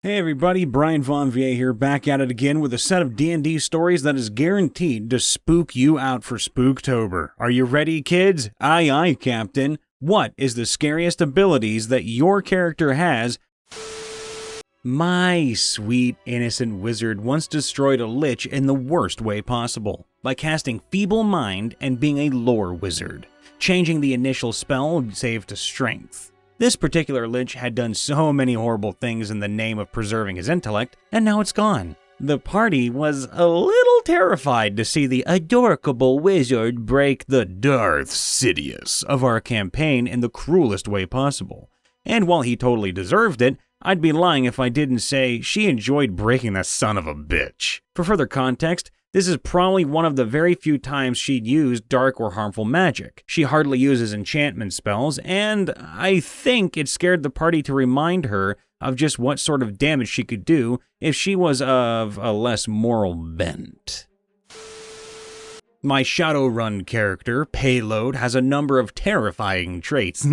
Hey everybody, Brian Von Vier here, back at it again with a set of D&D stories that is guaranteed to spook you out for Spooktober. Are you ready, kids? Aye aye, Captain. What is the scariest abilities that your character has? My sweet innocent wizard once destroyed a lich in the worst way possible, by casting Feeble Mind and being a lore wizard. Changing the initial spell save to strength. This particular lich had done so many horrible things in the name of preserving his intellect, and now it's gone. The party was a little terrified to see the adorable wizard break the Darth Sidious of our campaign in the cruelest way possible. And while he totally deserved it, I'd be lying if I didn't say she enjoyed breaking that son of a bitch. For further context, this is probably one of the very few times she'd used dark or harmful magic. She hardly uses enchantment spells, and I think it scared the party to remind her of just what sort of damage she could do if she was of a less moral bent. My Shadowrun character, Payload, has a number of terrifying traits.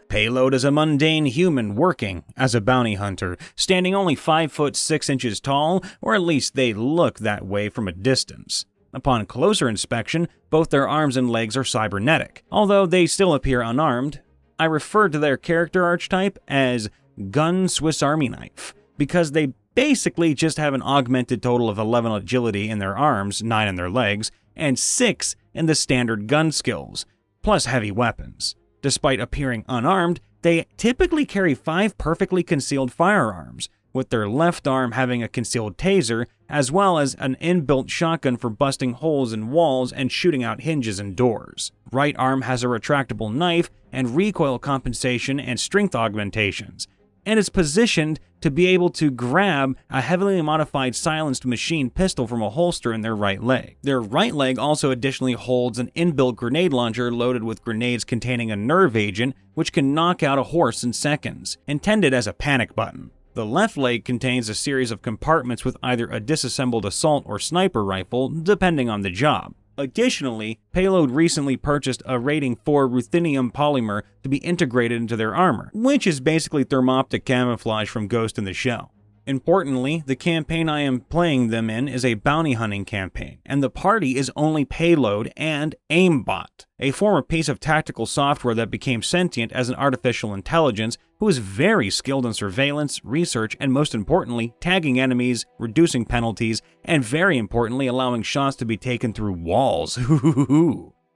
Payload is a mundane human working as a bounty hunter, standing only 5 foot 6 inches tall, or at least they look that way from a distance. Upon closer inspection, both their arms and legs are cybernetic, although they still appear unarmed. I refer to their character archetype as Gun Swiss Army Knife, because they basically just have an augmented total of 11 agility in their arms, 9 in their legs, and 6 in the standard gun skills, plus heavy weapons. Despite appearing unarmed, they typically carry 5 perfectly concealed firearms, with their left arm having a concealed taser, as well as an inbuilt shotgun for busting holes in walls and shooting out hinges and doors. Right arm has a retractable knife and recoil compensation and strength augmentations, and is positioned to be able to grab a heavily modified silenced machine pistol from a holster in their right leg. Their right leg also additionally holds an inbuilt grenade launcher loaded with grenades containing a nerve agent which can knock out a horse in seconds, intended as a panic button. The left leg contains a series of compartments with either a disassembled assault or sniper rifle, depending on the job. Additionally, Payload recently purchased a rating 4 ruthenium polymer to be integrated into their armor, which is basically thermoptic camouflage from Ghost in the Shell. Importantly, the campaign I am playing them in is a bounty hunting campaign, and the party is only Payload and Aimbot, a former piece of tactical software that became sentient as an artificial intelligence who is very skilled in surveillance, research, and most importantly, tagging enemies, reducing penalties, and very importantly, allowing shots to be taken through walls.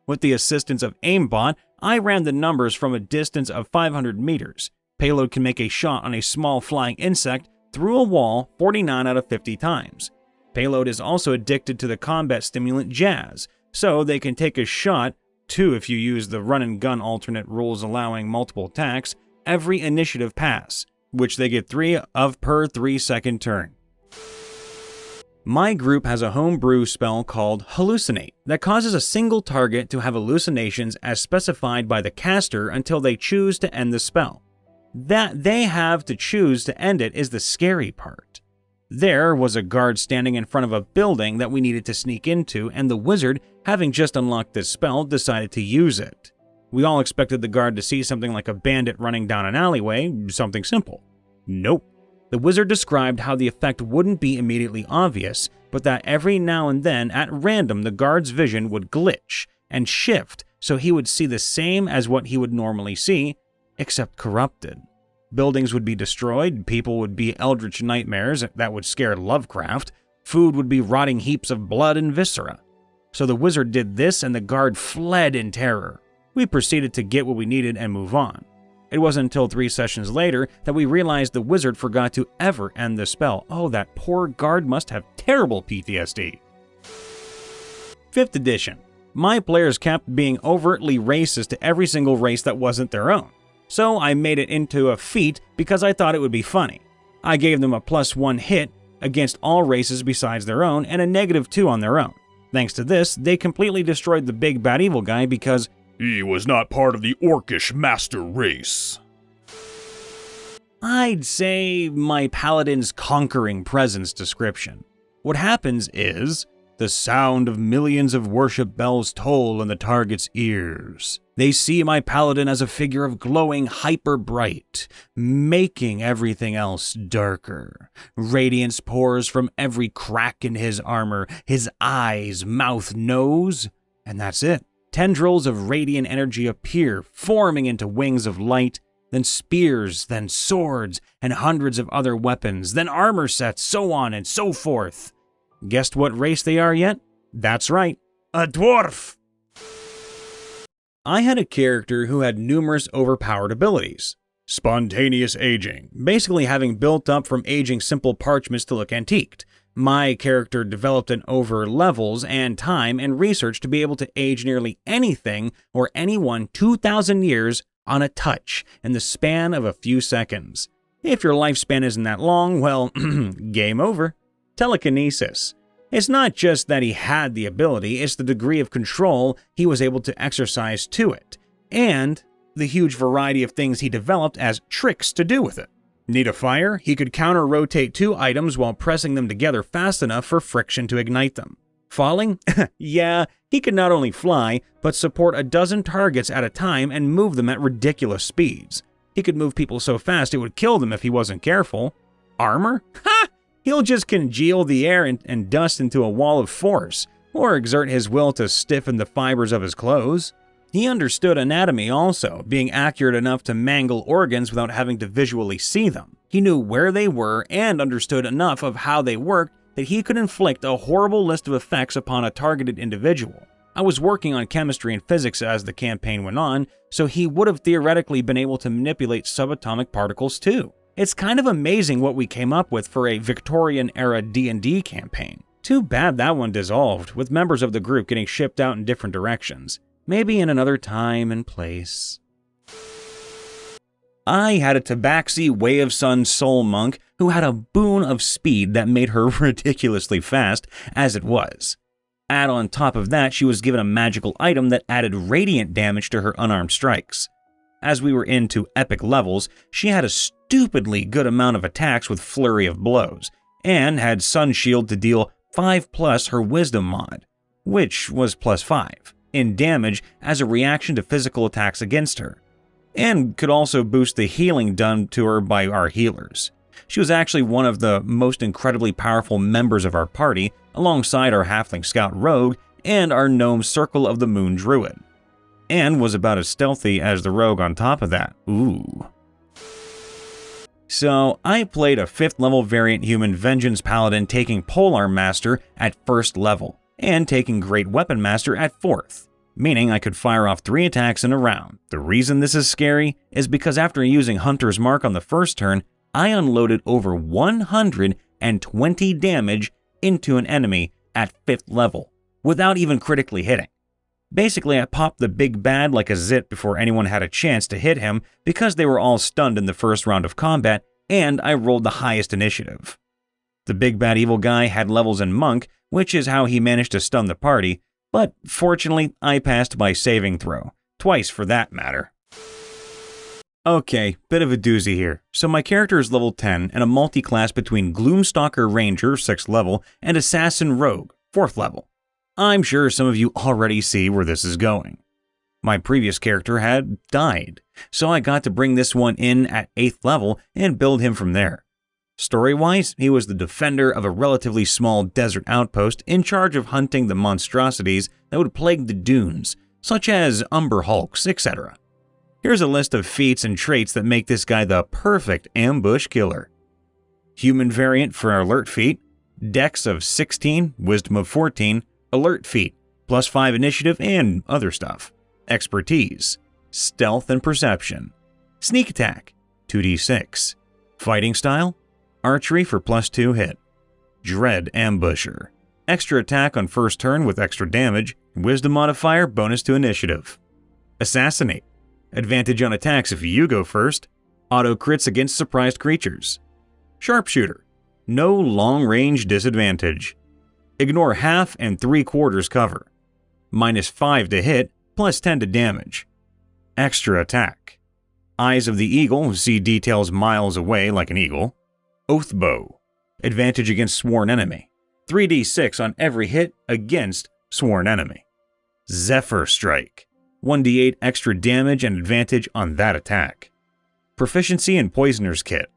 With the assistance of Aimbot, I ran the numbers from a distance of 500 meters. Payload can make a shot on a small flying insect through a wall 49 out of 50 times. Payload is also addicted to the combat stimulant Jazz, so they can take a shot, 2 if you use the run and gun alternate rules allowing multiple attacks, every initiative pass, which they get 3 of per 3-second turn. My group has a homebrew spell called Hallucinate that causes a single target to have hallucinations as specified by the caster until they choose to end the spell. That they have to choose to end it is the scary part. There was a guard standing in front of a building that we needed to sneak into, and the wizard, having just unlocked this spell, decided to use it. We all expected the guard to see something like a bandit running down an alleyway, something simple. Nope. The wizard described how the effect wouldn't be immediately obvious, but that every now and then, at random, the guard's vision would glitch and shift so he would see the same as what he would normally see, except corrupted. Buildings would be destroyed, people would be eldritch nightmares that would scare Lovecraft, food would be rotting heaps of blood and viscera. So the wizard did this and the guard fled in terror. We proceeded to get what we needed and move on. It wasn't until 3 sessions later that we realized the wizard forgot to ever end the spell. Oh, that poor guard must have terrible PTSD. 5th edition. My players kept being overtly racist to every single race that wasn't their own. So I made it into a feat because I thought it would be funny. I gave them a +1 hit against all races besides their own and a -2 on their own. Thanks to this, they completely destroyed the big bad evil guy because he was not part of the orcish master race. I'd say my paladin's conquering presence description. What happens is, the sound of millions of worship bells toll in the target's ears. They see my paladin as a figure of glowing hyper-bright, making everything else darker. Radiance pours from every crack in his armor, his eyes, mouth, nose, and that's it. Tendrils of radiant energy appear, forming into wings of light, then spears, then swords, and hundreds of other weapons, then armor sets, so on and so forth. Guessed what race they are yet? That's right, a dwarf! I had a character who had numerous overpowered abilities. Spontaneous aging, basically having built up from aging simple parchments to look antiqued. My character developed an over levels and time and research to be able to age nearly anything or anyone 2,000 years on a touch in the span of a few seconds. If your lifespan isn't that long, well, game over. Telekinesis. It's not just that he had the ability, it's the degree of control he was able to exercise to it, and the huge variety of things he developed as tricks to do with it. Need a fire? He could counter-rotate 2 items while pressing them together fast enough for friction to ignite them. Falling? Yeah, he could not only fly, but support a dozen targets at a time and move them at ridiculous speeds. He could move people so fast it would kill them if he wasn't careful. Armor? Ha! He'll just congeal the air and dust into a wall of force, or exert his will to stiffen the fibers of his clothes. He understood anatomy also, being accurate enough to mangle organs without having to visually see them. He knew where they were and understood enough of how they worked that he could inflict a horrible list of effects upon a targeted individual. I was working on chemistry and physics as the campaign went on, so he would have theoretically been able to manipulate subatomic particles too. It's kind of amazing what we came up with for a Victorian-era D&D campaign. Too bad that one dissolved, with members of the group getting shipped out in different directions. Maybe in another time and place. I had a Tabaxi Way of Sun soul monk who had a boon of speed that made her ridiculously fast as it was. Add on top of that, she was given a magical item that added radiant damage to her unarmed strikes. As we were into epic levels, she had a stupidly good amount of attacks with flurry of blows, and had Sun Shield to deal 5+ her wisdom mod, which was +5, in damage as a reaction to physical attacks against her, and could also boost the healing done to her by our healers. She was actually one of the most incredibly powerful members of our party, alongside our halfling scout rogue and our gnome Circle of the Moon druid, and was about as stealthy as the rogue on top of that. Ooh. So, I played a 5th level variant human Vengeance Paladin taking Polearm Master at 1st level, and taking Great Weapon Master at 4th, meaning I could fire off 3 attacks in a round. The reason this is scary is because after using Hunter's Mark on the first turn, I unloaded over 120 damage into an enemy at 5th level, without even critically hitting. Basically, I popped the big bad like a zit before anyone had a chance to hit him because they were all stunned in the first round of combat, and I rolled the highest initiative. The big bad evil guy had levels in Monk, which is how he managed to stun the party, but fortunately, I passed my saving throw. Twice for that matter. Okay, bit of a doozy here. So my character is level 10 and a multi-class between Gloomstalker Ranger, 6th level, and Assassin Rogue, 4th level. I'm sure some of you already see where this is going. My previous character had died, so I got to bring this one in at 8th level and build him from there. Story-wise, he was the defender of a relatively small desert outpost in charge of hunting the monstrosities that would plague the dunes, such as Umber Hulks, etc. Here's a list of feats and traits that make this guy the perfect ambush killer. Human variant for alert feat, Dex of 16, Wisdom of 14, alert feat, +5 initiative and other stuff. Expertise, stealth and perception. Sneak attack, 2d6. Fighting style, archery for +2 hit. Dread ambusher. Extra attack on first turn with extra damage, wisdom modifier bonus to initiative. Assassinate. Advantage on attacks if you go first. Auto crits against surprised creatures. Sharpshooter. No long range disadvantage. Ignore half and 3/4 cover. -5 to hit, +10 to damage. Extra attack. Eyes of the Eagle, see details miles away like an eagle. Oath Bow. Advantage against sworn enemy. 3d6 on every hit against sworn enemy. Zephyr Strike. 1d8 extra damage and advantage on that attack. Proficiency in Poisoner's Kit.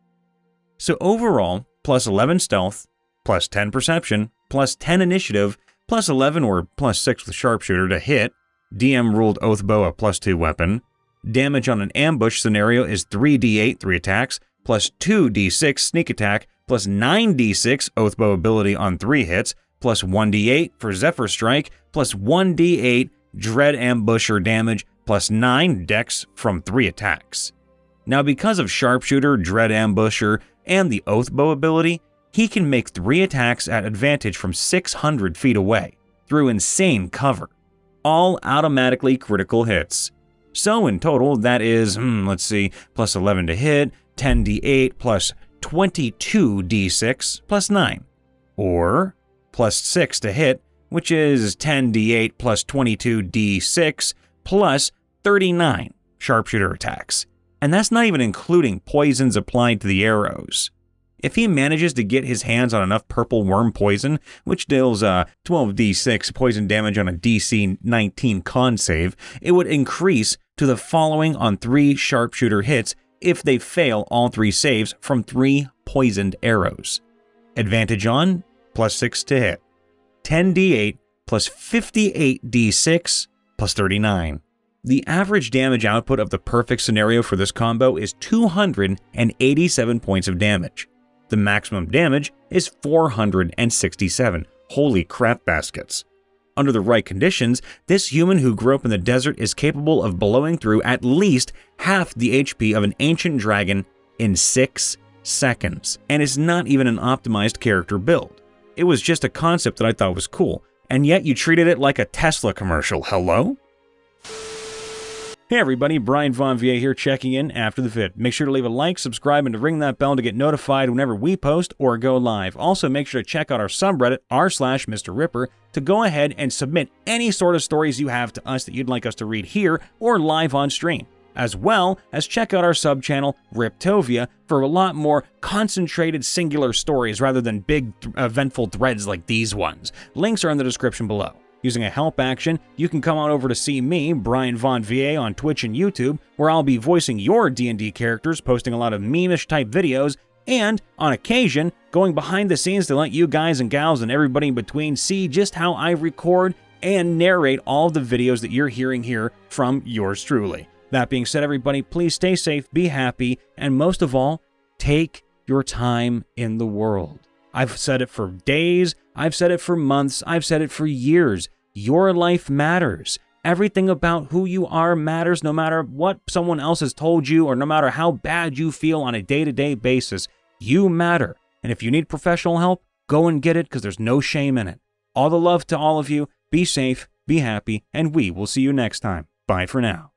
So overall, plus 11 stealth, plus 10 perception, plus 10 initiative, plus 11 or plus 6 with sharpshooter to hit. DM ruled Oathbow a plus 2 weapon. Damage on an ambush scenario is 3d8 3 attacks, plus 2d6 sneak attack, plus 9d6 Oathbow ability on 3 hits, plus 1d8 for Zephyr Strike, plus 1d8 Dread Ambusher damage, plus 9 dex from 3 attacks. Now because of Sharpshooter, Dread Ambusher, and the Oathbow ability, he can make 3 attacks at advantage from 600 feet away, through insane cover. All automatically critical hits. So in total, that is, plus 11 to hit, 10d8 plus 22d6 plus 9. Or plus 6 to hit, which is 10d8 plus 22d6 plus 39 sharpshooter attacks. And that's not even including poisons applied to the arrows. If he manages to get his hands on enough purple worm poison, which deals 12d6 poison damage on a DC 19 con save, it would increase to the following on 3 sharpshooter hits if they fail all 3 saves from 3 poisoned arrows. Advantage on, plus 6 to hit. 10d8 plus 58d6 plus 39. The average damage output of the perfect scenario for this combo is 287 points of damage. The maximum damage is 467. Holy crap baskets. Under the right conditions, this human who grew up in the desert is capable of blowing through at least half the HP of an ancient dragon in 6 seconds. And it's not even an optimized character build. It was just a concept that I thought was cool, and yet you treated it like a Tesla commercial. Hello? Hey everybody, Brian Von VA here checking in after the vid. Make sure to leave a like, subscribe, and to ring that bell to get notified whenever we post or go live. Also, make sure to check out our subreddit, r/MrRipper, to go ahead and submit any sort of stories you have to us that you'd like us to read here or live on stream. As well as check out our sub-channel, Riptovia, for a lot more concentrated singular stories rather than big eventful threads like these ones. Links are in the description below. Using a help action, you can come on over to see me, Brian Von VA, on Twitch and YouTube, where I'll be voicing your D&D characters, posting a lot of meme-ish type videos, and, on occasion, going behind the scenes to let you guys and gals and everybody in between see just how I record and narrate all the videos that you're hearing here from yours truly. That being said, everybody, please stay safe, be happy, and most of all, take your time in the world. I've said it for days, I've said it for months, I've said it for years. Your life matters. Everything about who you are matters, no matter what someone else has told you or no matter how bad you feel on a day-to-day basis. You matter. And if you need professional help, go and get it because there's no shame in it. All the love to all of you. Be safe, be happy, and we will see you next time. Bye for now.